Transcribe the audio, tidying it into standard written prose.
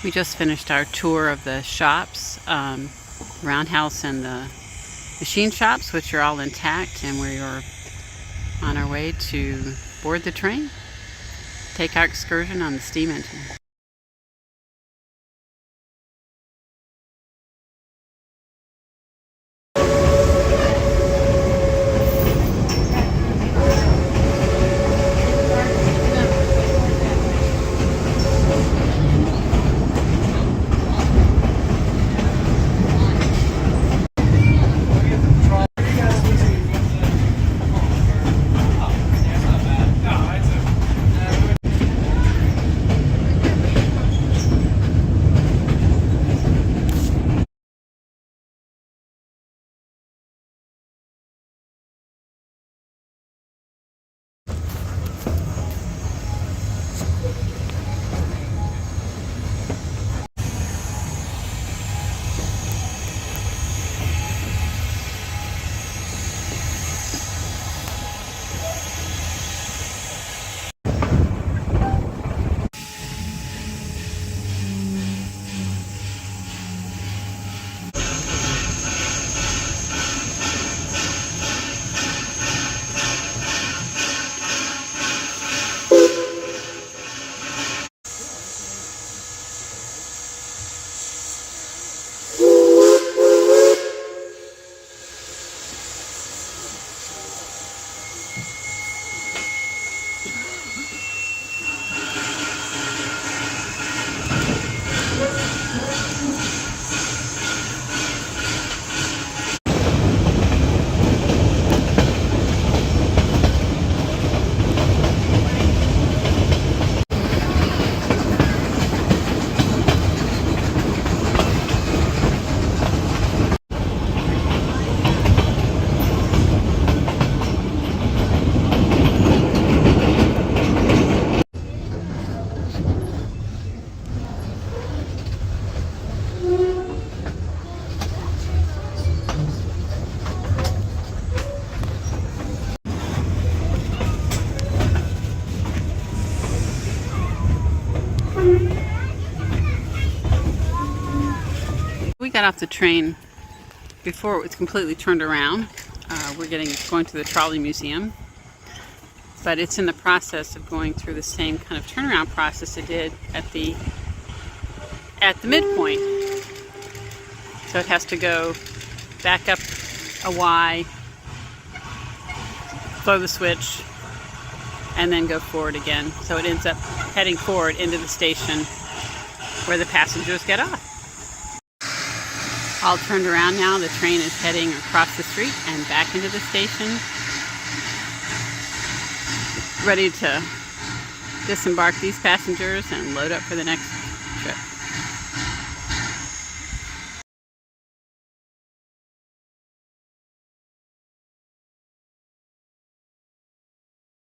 We just finished our tour of the shops, Roundhouse and the machine shops, which are all intact, and we are on our way to board the train, take our excursion on the steam engine. We got off the train before it was completely turned around. We're going to the trolley museum, but it's in the process of going through the same kind of turnaround process it did at the midpoint. So it has to go back up a Y, throw the switch, and then go forward again. So it ends up heading forward into the station where the passengers get off. All turned around now. The train is heading across the street and back into the station, ready to disembark these passengers and load up for the next trip.